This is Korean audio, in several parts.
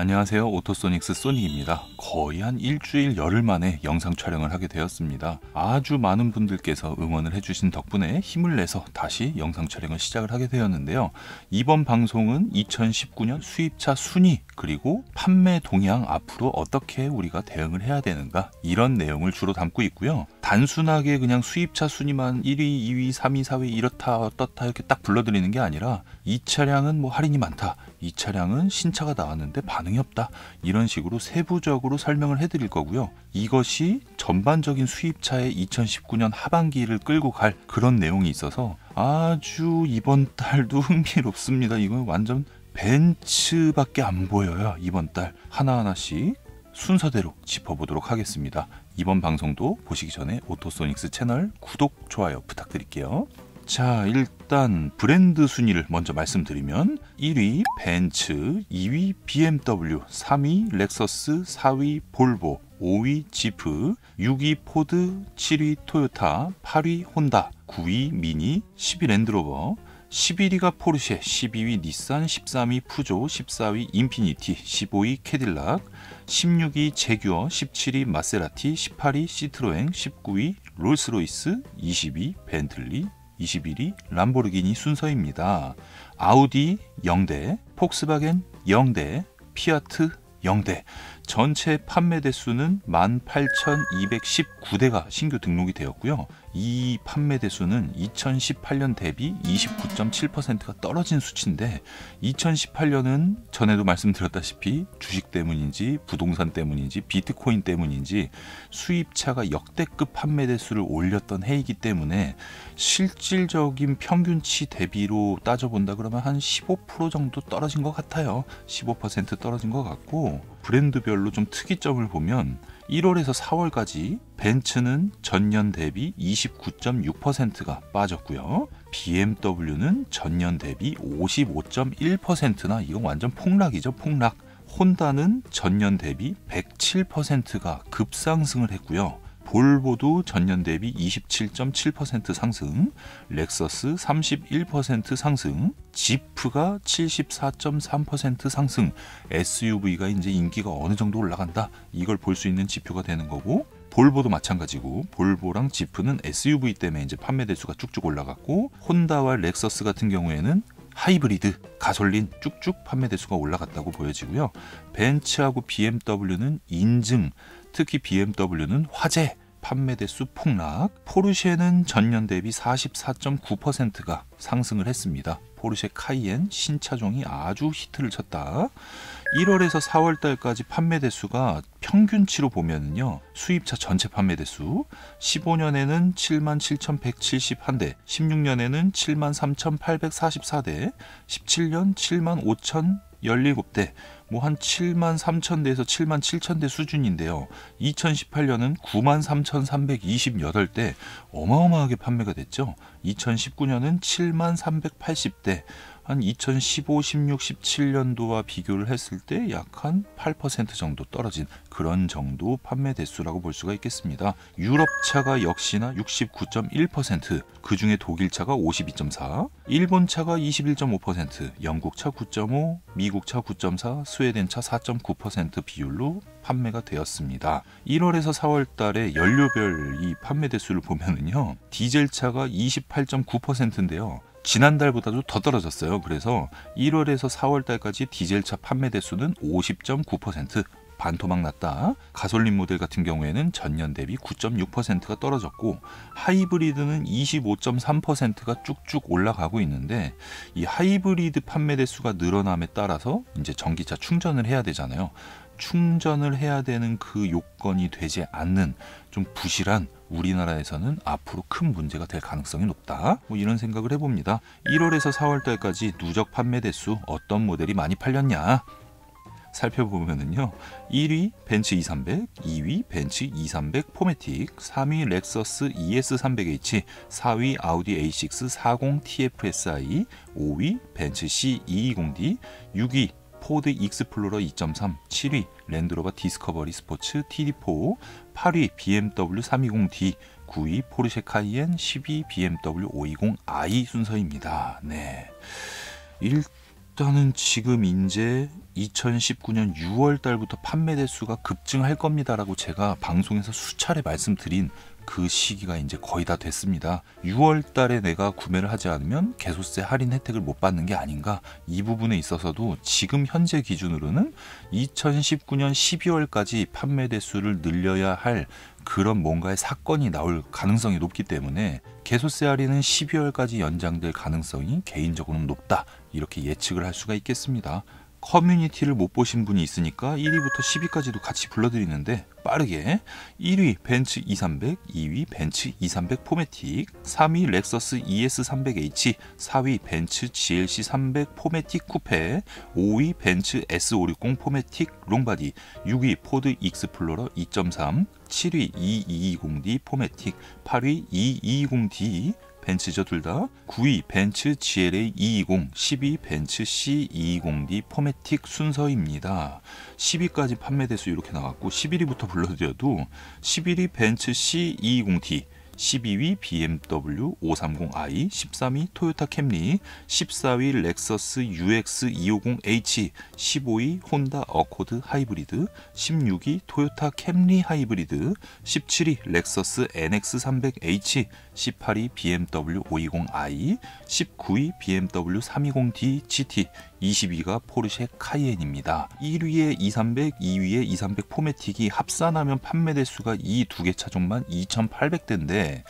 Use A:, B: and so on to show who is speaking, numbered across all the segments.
A: 안녕하세요. 오토소닉스 소닉입니다. 거의 한 일주일 열흘 만에 영상 촬영을 하게 되었습니다. 아주 많은 분들께서 응원을 해주신 덕분에 힘을 내서 다시 영상 촬영을 시작을 하게 되었는데요. 이번 방송은 2019년 수입차 순위 그리고 판매 동향 앞으로 어떻게 우리가 대응을 해야 되는가 이런 내용을 주로 담고 있고요. 단순하게 그냥 수입차 순위만 1위, 2위, 3위, 4위 이렇다 어떻다 이렇게 딱 불러드리는 게 아니라 이 차량은 뭐 할인이 많다, 이 차량은 신차가 나왔는데 반응이 없다, 이런 식으로 세부적으로 설명을 해드릴 거고요. 이것이 전반적인 수입차의 2019년 하반기를 끌고 갈 그런 내용이 있어서 아주 이번 달도 흥미롭습니다. 이건 완전 벤츠밖에 안 보여요. 이번 달 하나하나씩 순서대로 짚어보도록 하겠습니다. 이번 방송도 보시기 전에 오토소닉스 채널 구독, 좋아요 부탁드릴게요. 자, 일단 브랜드 순위를 먼저 말씀드리면 1위 벤츠, 2위 BMW, 3위 렉서스, 4위 볼보, 5위 지프, 6위 포드, 7위 토요타, 8위 혼다, 9위 미니, 10위 랜드로버, 11위가 포르쉐, 12위 닛산, 13위 푸조, 14위 인피니티, 15위 캐딜락, 16위 제규어, 17위 마세라티, 18위 시트로엥, 19위 롤스로이스, 20위 벤틀리, 21위 람보르기니 순서입니다. 아우디 0대, 폭스바겐 0대, 피아트 0대. 전체 판매 대수는 18,219대가 신규 등록이 되었고요. 이 판매 대수는 2018년 대비 29.7%가 떨어진 수치인데 2018년은 전에도 말씀드렸다시피 주식 때문인지 부동산 때문인지 비트코인 때문인지 수입차가 역대급 판매 대수를 올렸던 해이기 때문에 실질적인 평균치 대비로 따져본다 그러면 한 15% 정도 떨어진 것 같아요. 15% 떨어진 것 같고, 브랜드별로 좀 특이점을 보면 1월에서 4월까지 벤츠는 전년 대비 29.6%가 빠졌고요. BMW는 전년 대비 55.1%나 이건 완전 폭락이죠, 폭락. 혼다는 전년 대비 107%가 급상승을 했고요. 볼보도 전년 대비 27.7% 상승, 렉서스 31% 상승, 지프가 74.3% 상승. SUV가 이제 인기가 어느 정도 올라간다, 이걸 볼 수 있는 지표가 되는 거고, 볼보도 마찬가지고 볼보랑 지프는 SUV 때문에 이제 판매 대수가 쭉쭉 올라갔고, 혼다와 렉서스 같은 경우에는 하이브리드, 가솔린 쭉쭉 판매 대수가 올라갔다고 보여지고요. 벤츠하고 BMW는 인증, 특히 BMW는 화재, 판매 대수 폭락. 포르쉐는 전년 대비 44.9%가 상승을 했습니다. 포르쉐 카이엔 신차종이 아주 히트를 쳤다. 1월에서 4월 달까지 판매 대수가 평균치로 보면은요, 수입차 전체 판매 대수 15년에는 77,171대, 16년에는 73,844대, 17년 75,017대, 뭐 한 73,000대에서 77,000대 수준인데요. 2018년은 93,328대, 어마어마하게 판매가 됐죠. 2019년은 73,380대, 한 2015, 16, 17년도와 비교를 했을 때 약 한 8% 정도 떨어진 그런 정도 판매 대수라고 볼 수가 있겠습니다. 유럽차가 역시나 69.1%, 그중에 독일차가 52.4%, 일본차가 21.5%, 영국차 9.5%, 미국차 9.4%, 스웨덴차 4.9% 비율로 판매가 되었습니다. 1월에서 4월 달에 연료별 이 판매 대수를 보면은요, 디젤차가 28.9%인데요. 지난달보다도 더 떨어졌어요. 그래서 1월에서 4월 달까지 디젤차 판매 대수는 50.9%, 반토막 났다. 가솔린 모델 같은 경우에는 전년 대비 9.6%가 떨어졌고, 하이브리드는 25.3%가 쭉쭉 올라가고 있는데, 이 하이브리드 판매 대수가 늘어남에 따라서 이제 전기차 충전을 해야 되잖아요. 충전을 해야 되는 그 요건이 되지 않는 좀 부실한 우리나라에서는 앞으로 큰 문제가 될 가능성이 높다, 뭐 이런 생각을 해봅니다. 1월에서 4월 달까지 누적 판매 대수 어떤 모델이 많이 팔렸냐 살펴보면은요, 1위 벤츠 E300, 2위 벤츠 E300 포매틱, 3위 렉서스 ES300H, 4위 아우디 A6 40 TFSI, 5위 벤츠 C220D, 6위 포드 익스플로러 2.3, 7위 랜드로버 디스커버리 스포츠 TD4, 8위 BMW 320D, 9위 포르쉐 카이엔, 10위 BMW 520i 순서입니다. 네. 일단은 지금 이제 2019년 6월 달부터 판매 대수가 급증할 겁니다라고 제가 방송에서 수차례 말씀드린 그 시기가 이제 거의 다 됐습니다. 6월 달에 내가 구매를 하지 않으면 개소세 할인 혜택을 못 받는 게 아닌가, 이 부분에 있어서도 지금 현재 기준으로는 2019년 12월까지 판매 대수를 늘려야 할 그런 뭔가의 사건이 나올 가능성이 높기 때문에 개소세 할인은 12월까지 연장될 가능성이 개인적으로는 높다, 이렇게 예측을 할 수가 있겠습니다. 커뮤니티를 못 보신 분이 있으니까 1위부터 10위까지도 같이 불러드리는데, 빠르게 1위 벤츠 E300, 2위 벤츠 E300 포매틱, 3위 렉서스 ES300H, 4위 벤츠 GLC 300 포매틱 쿠페, 5위 벤츠 S560 포매틱 롱바디, 6위 포드 익스플로러 2.3, 7위 E220D 포매틱, 8위 E220D 벤츠죠 둘 다, 9위 벤츠 GLA 220, 10위 벤츠 C220D 포매틱 순서입니다. 10위까지 판매 대수 이렇게 나왔고, 11위부터 불러드려도 11위 벤츠 C220D, 12위 BMW 530i, 13위 토요타 캠리, 14위 렉서스 UX250H, 15위 혼다 어코드 하이브리드, 16위 토요타 캠리 하이브리드, 17위 렉서스 NX300H, 18위 BMW 520i, 19위 BMW 320D GT, 20위가 포르쉐 카이엔입니다. 1위에 2300, 2위에 2300 포매틱이 합산하면 판매 대수가 이 두 개 차종만 2800대인데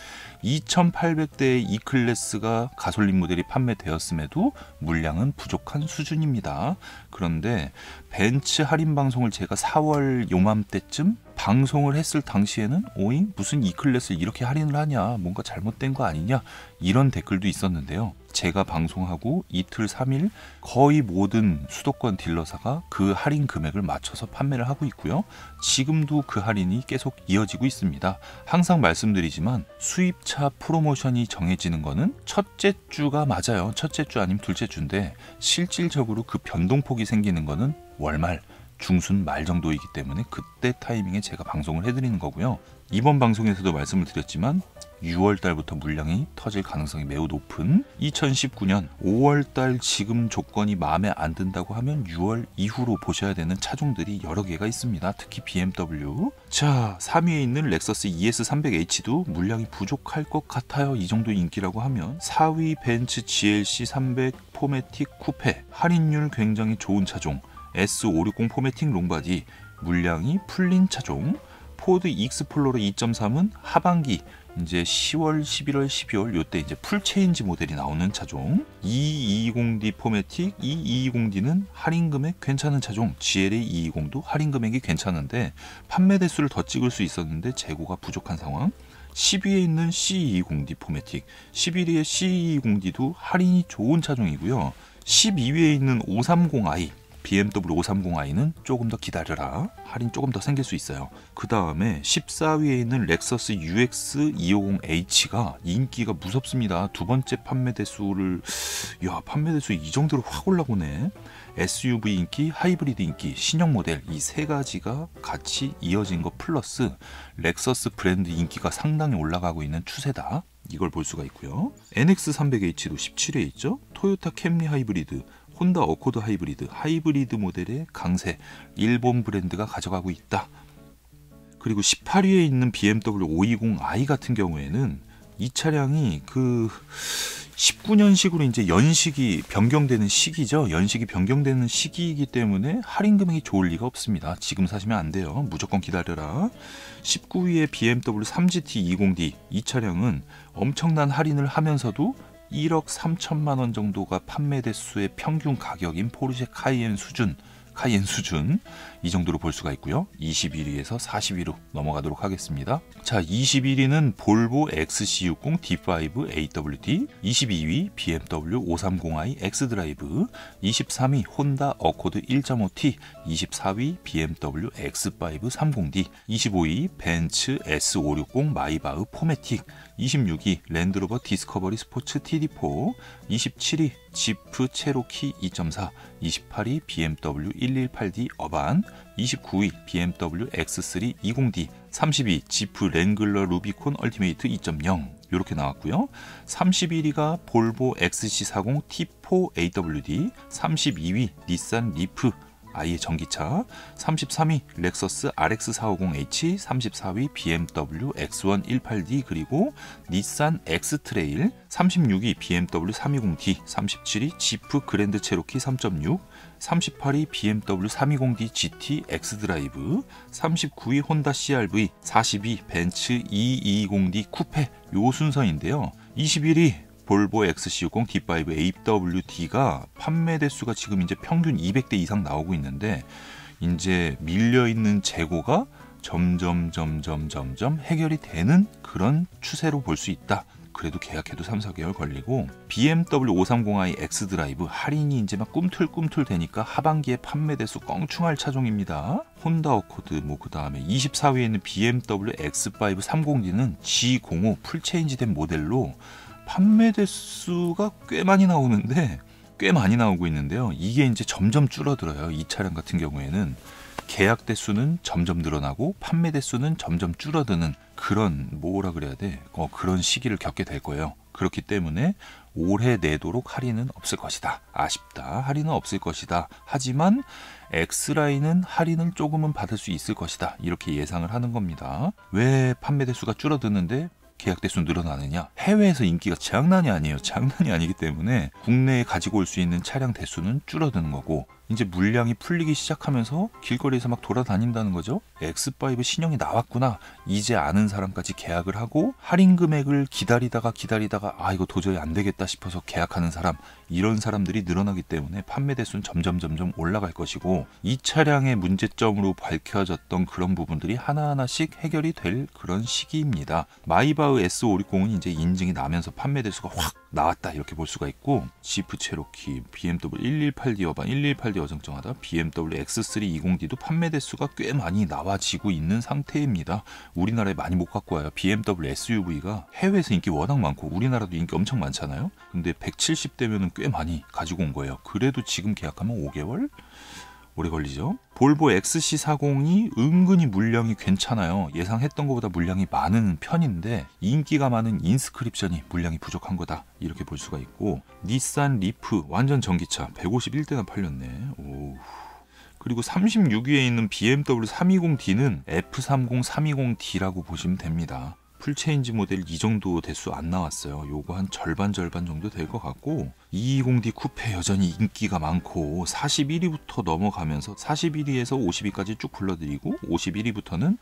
A: 2800대의 E클래스가 가솔린 모델이 판매되었음에도 물량은 부족한 수준입니다. 그런데 벤츠 할인 방송을 제가 4월 요맘때쯤 방송을 했을 당시에는 오이 무슨 E클래스를 이렇게 할인을 하냐, 뭔가 잘못된 거 아니냐, 이런 댓글도 있었는데요. 제가 방송하고 이틀 3일 거의 모든 수도권 딜러사가 그 할인 금액을 맞춰서 판매를 하고 있고요. 지금도 그 할인이 계속 이어지고 있습니다. 항상 말씀드리지만 수입차 프로모션이 정해지는 거는 첫째 주가 맞아요. 첫째 주 아니면 둘째 주인데 실질적으로 그 변동폭이 생기는 거는 월말, 중순 말 정도이기 때문에 그때 타이밍에 제가 방송을 해드리는 거고요. 이번 방송에서도 말씀을 드렸지만 6월 달부터 물량이 터질 가능성이 매우 높은 2019년 5월 달 지금 조건이 마음에 안 든다고 하면 6월 이후로 보셔야 되는 차종들이 여러 개가 있습니다. 특히 BMW. 자, 3위에 있는 렉서스 ES300H도 물량이 부족할 것 같아요. 이 정도 인기라고 하면. 4위 벤츠 GLC 300 포매틱 쿠페, 할인율 굉장히 좋은 차종. S560 포매틱 롱바디, 물량이 풀린 차종. 포드 익스플로러 2.3은 하반기 이제 10월, 11월, 12월 요때 이제 풀체인지 모델이 나오는 차종. E220D 포매틱, E220D는 할인 금액 괜찮은 차종. GLA 220도 할인 금액이 괜찮은데 판매 대수를 더 찍을 수 있었는데 재고가 부족한 상황. 10위에 있는 C220D 포매틱, 11위에 C220D도 할인이 좋은 차종이고요. 12위에 있는 530i, BMW 530i는 조금 더 기다려라, 할인 조금 더 생길 수 있어요. 그 다음에 14위에 있는 렉서스 UX250H가 인기가 무섭습니다. 두 번째 판매 대수를, 판매 대수 이 정도로 확 올라오네. SUV 인기, 하이브리드 인기, 신형 모델 이 세 가지가 같이 이어진 거 플러스 렉서스 브랜드 인기가 상당히 올라가고 있는 추세다, 이걸 볼 수가 있고요. NX300H도 17위에 있죠. 토요타 캠리 하이브리드, 혼다 어코드 하이브리드, 하이브리드 모델의 강세, 일본 브랜드가 가져가고 있다. 그리고 18위에 있는 BMW 520i 같은 경우에는 이 차량이 그 19년식으로 이제 연식이 변경되는 시기죠. 연식이 변경되는 시기이기 때문에 할인 금액이 좋을 리가 없습니다. 지금 사시면 안 돼요. 무조건 기다려라. 19위에 BMW 3GT 20D, 이 차량은 엄청난 할인을 하면서도 1억 3천만 원 정도가 판매 대수의 평균 가격인 포르쉐 카이엔 수준 이 정도로 볼 수가 있고요. 21위에서 40위로 넘어가도록 하겠습니다. 자, 21위는 볼보 XC60 D5 AWD, 22위 BMW 530i X드라이브, 23위 혼다 어코드 1.5T, 24위 BMW X5 30D, 25위 벤츠 S560 마이바흐 포매틱, 26위 랜드로버 디스커버리 스포츠 TD4, 27위 지프 체로키 2.4, 28위 BMW 118D 어반, 29위 BMW X3 20D, 30위 지프 랭글러 루비콘 얼티메이트 2.0, 이렇게 나왔고요. 31위가 볼보 XC40 T4 AWD, 32위 닛산 리프 아예 전기차, 33위 렉서스 RX450H, 34위 BMW X1 18D, 그리고 닛산 X트레일, 36위 BMW 320D, 37위 지프 그랜드 체로키 3.6, 38위 BMW 320D GT X드라이브, 39위 혼다 CR-V, 40위 벤츠 220D 쿠페, 요 순서인데요. 21위 볼보 XC60 D5 AWD가 판매 대수가 지금 이제 평균 200대 이상 나오고 있는데, 이제 밀려있는 재고가 점점 해결이 되는 그런 추세로 볼 수 있다. 그래도 계약해도 3-4개월 걸리고, BMW 530i X드라이브 할인이 이제 막 꿈틀꿈틀 되니까 하반기에 판매 대수 껑충할 차종입니다. 혼다 어코드, 그 다음에 24위에는 BMW X5 30D는 G05 풀체인지 된 모델로 판매 대수가 꽤 많이 나오고 있는데요. 이게 이제 점점 줄어들어요. 이 차량 같은 경우에는 계약 대수는 점점 늘어나고 판매 대수는 점점 줄어드는 그런 그런 시기를 겪게 될 거예요. 그렇기 때문에 올해 내도록 할인은 없을 것이다. 아쉽다. 할인은 없을 것이다. 하지만 X라인은 할인을 조금은 받을 수 있을 것이다. 이렇게 예상을 하는 겁니다. 왜 판매 대수가 줄어드는데 계약 대수 늘어나느냐? 해외에서 인기가 장난이 아니에요. 장난이 아니기 때문에 국내에 가지고 올 수 있는 차량 대수는 줄어드는 거고, 이제 물량이 풀리기 시작하면서 길거리에서 막 돌아다닌다는 거죠. X5 신형이 나왔구나, 이제 아는 사람까지 계약을 하고, 할인 금액을 기다리다가 이거 도저히 안 되겠다 싶어서 계약하는 사람, 이런 사람들이 늘어나기 때문에 판매 대수는 점점 올라갈 것이고, 이 차량의 문제점으로 밝혀졌던 그런 부분들이 하나하나씩 해결이 될 그런 시기입니다. 마이바흐 S560은 이제 인증이 나면서 판매 대수가 확 나왔다, 이렇게 볼 수가 있고, 지프 체로키, BMW 118D 어반, 118D 어정쩡하다, BMW X3 20D도 판매 대수가 꽤 많이 나와지고 있는 상태입니다. 우리나라에 많이 못 갖고 와요. BMW SUV가 해외에서 인기 워낙 많고 우리나라도 인기 엄청 많잖아요. 근데 170대면은 꽤 많이 가지고 온 거예요. 그래도 지금 계약하면 5개월? 오래 걸리죠. 볼보 XC40이 은근히 물량이 괜찮아요. 예상했던 것보다 물량이 많은 편인데, 인기가 많은 인스크립션이 물량이 부족한 거다, 이렇게 볼 수가 있고, 닛산 리프 완전 전기차 151대나 팔렸네. 오. 그리고 36위에 있는 BMW 320D는 F30 320D라고 보시면 됩니다. 풀체인지 모델 이 정도 대수 안 나왔어요. 요거 한 절반 정도 될 것 같고, 220D 쿠페 여전히 인기가 많고 41위부터 넘어가면서 41위에서 50위까지 쭉 불러드리고, 51위부터는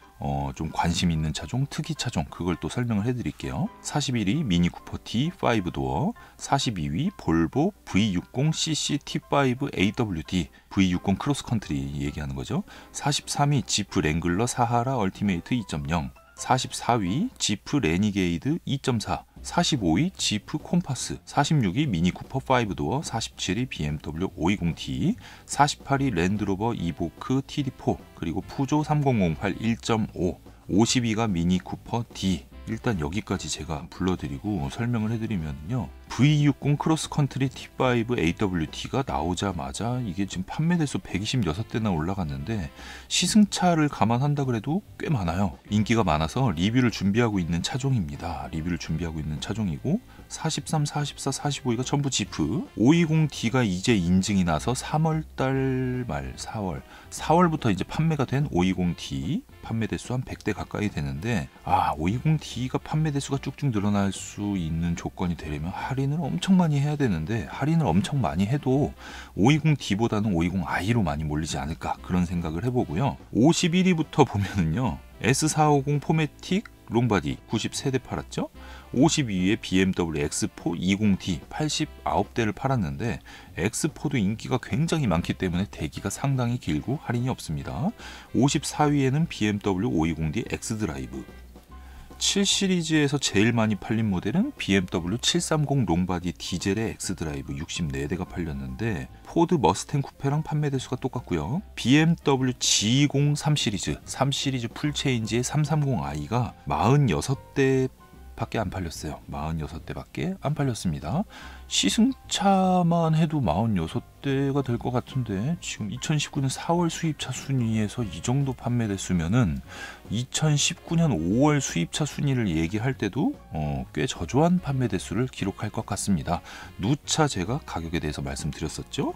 A: 좀 관심 있는 차종, 특이 차종, 그걸 또 설명을 해드릴게요. 41위 미니 쿠퍼 T5 도어, 42위 볼보 V60cc T5 AWD, V60 크로스컨트리 얘기하는 거죠. 43위 지프 랭글러 사하라 얼티메이트 2.0, 44위 지프 레니게이드 2.4, 45위 지프 콤파스, 46위 미니 쿠퍼 5도어, 47위 BMW 520D, 48위 랜드로버 이보크 TD4, 그리고 푸조 3008 1.5, 50위가 미니 쿠퍼 D. 일단 여기까지 제가 불러드리고 설명을 해드리면요, V60 크로스컨트리 T5 AWD가 나오자마자 이게 지금 판매 대수 126대나 올라갔는데, 시승차를 감안한다 그래도 꽤 많아요. 인기가 많아서 리뷰를 준비하고 있는 차종입니다. 리뷰를 준비하고 있는 차종이고, 43, 44, 45위가 전부 지프. 520D가 이제 인증이 나서 3월달 말 4월부터 이제 판매가 된 520D 판매 대수 한 100대 가까이 되는데, 520D가 판매 대수가 쭉쭉 늘어날 수 있는 조건이 되려면 할인을 엄청 많이 해야 되는데, 할인을 엄청 많이 해도 520D보다는 520i로 많이 몰리지 않을까, 그런 생각을 해보고요. 51위부터 보면은요, S450 포매틱 롱바디 93대 팔았죠. 52위에 BMW X4 20D 89대를 팔았는데, X4도 인기가 굉장히 많기 때문에 대기가 상당히 길고 할인이 없습니다. 54위에는 BMW 520D X드라이브. 7시리즈에서 제일 많이 팔린 모델은 BMW 730 롱바디 디젤의 X드라이브 64대가 팔렸는데, 포드 머스탱 쿠페랑 판매 대수가 똑같고요. BMW G03 시리즈, 3시리즈 풀체인지의 330i가 46대 밖에 안 팔렸어요. 46대밖에 안 팔렸습니다. 시승차만 해도 46대가 될 것 같은데 지금 2019년 4월 수입차 순위에서 이 정도 판매됐으면은 2019년 5월 수입차 순위를 얘기할 때도 꽤 저조한 판매 대수를 기록할 것 같습니다. 누차 제가 가격에 대해서 말씀드렸었죠.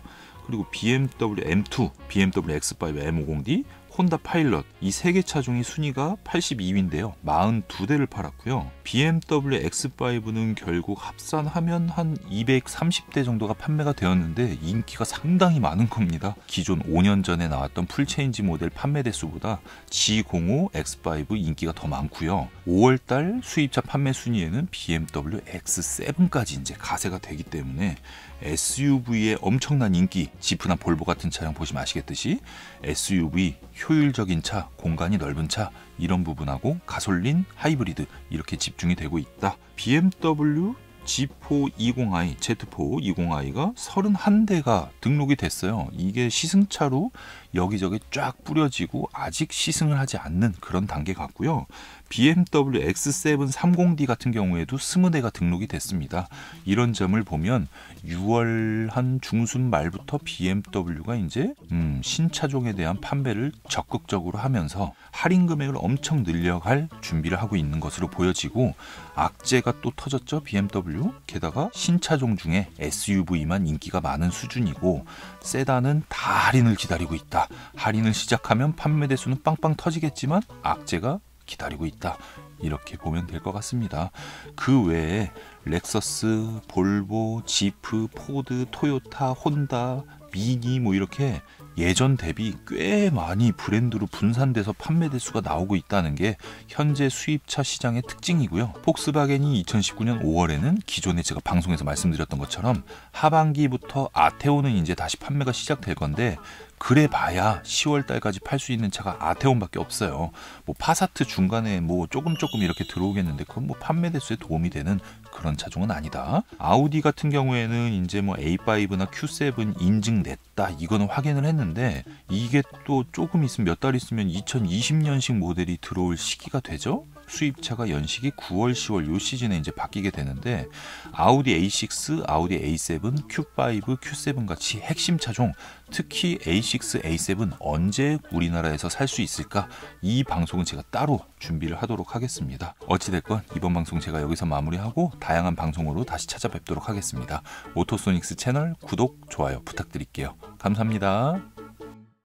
A: 그리고 BMW M2, BMW X5 M50D, 혼다 파일럿 이 세 개 차 중에 순위가 82위인데요. 42대를 팔았고요. BMW X5는 결국 합산하면 한 230대 정도가 판매가 되었는데 인기가 상당히 많은 겁니다. 기존 5년 전에 나왔던 풀체인지 모델 판매 대수보다 G05 X5 인기가 더 많고요. 5월달 수입차 판매 순위에는 BMW X7까지 이제 가세가 되기 때문에 SUV의 엄청난 인기, 지프나 볼보 같은 차량 보시면 아시겠듯이 SUV, 효율적인 차, 공간이 넓은 차 이런 부분하고 가솔린, 하이브리드 이렇게 집중이 되고 있다. BMW G4 20i, Z4 20i가 31대가 등록이 됐어요. 이게 시승차로 여기저기 쫙 뿌려지고 아직 시승을 하지 않는 그런 단계 같고요. BMW X7 30D 같은 경우에도 20대가 등록이 됐습니다. 이런 점을 보면 6월 한 중순 말부터 BMW가 이제 신차종에 대한 판매를 적극적으로 하면서 할인 금액을 엄청 늘려갈 준비를 하고 있는 것으로 보여지고 악재가 또 터졌죠. BMW. 게다가 신차종 중에 SUV만 인기가 많은 수준이고 세단은 다 할인을 기다리고 있다. 할인을 시작하면 판매 대수는 빵빵 터지겠지만 악재가 기다리고 있다. 이렇게 보면 될 것 같습니다. 그 외에 렉서스, 볼보, 지프, 포드, 토요타, 혼다, 미니 뭐 이렇게 예전 대비 꽤 많이 브랜드로 분산돼서 판매 대수가 나오고 있다는 게 현재 수입차 시장의 특징이고요. 폭스바겐이 2019년 5월에는 기존에 제가 방송에서 말씀드렸던 것처럼 하반기부터 아테오는 이제 다시 판매가 시작될 건데 그래 봐야 10월 달까지 팔 수 있는 차가 아테온밖에 없어요. 뭐 파사트 중간에 뭐 조금 이렇게 들어오겠는데 그건 뭐 판매 대수에 도움이 되는 그런 차종은 아니다. 아우디 같은 경우에는 이제 뭐 A5나 Q7 인증냈다 이거는 확인을 했는데 이게 또 조금 있으면 몇 달 있으면 2020년식 모델이 들어올 시기가 되죠. 수입차가 연식이 9월, 10월 요 시즌에 이제 바뀌게 되는데 아우디 A6, 아우디 A7, Q5, Q7 같이 핵심 차종 특히 A6, A7 언제 우리나라에서 살 수 있을까? 이 방송은 제가 따로 준비를 하도록 하겠습니다. 어찌됐건 이번 방송 제가 여기서 마무리하고 다양한 방송으로 다시 찾아뵙도록 하겠습니다. 오토소닉스 채널 구독, 좋아요 부탁드릴게요. 감사합니다.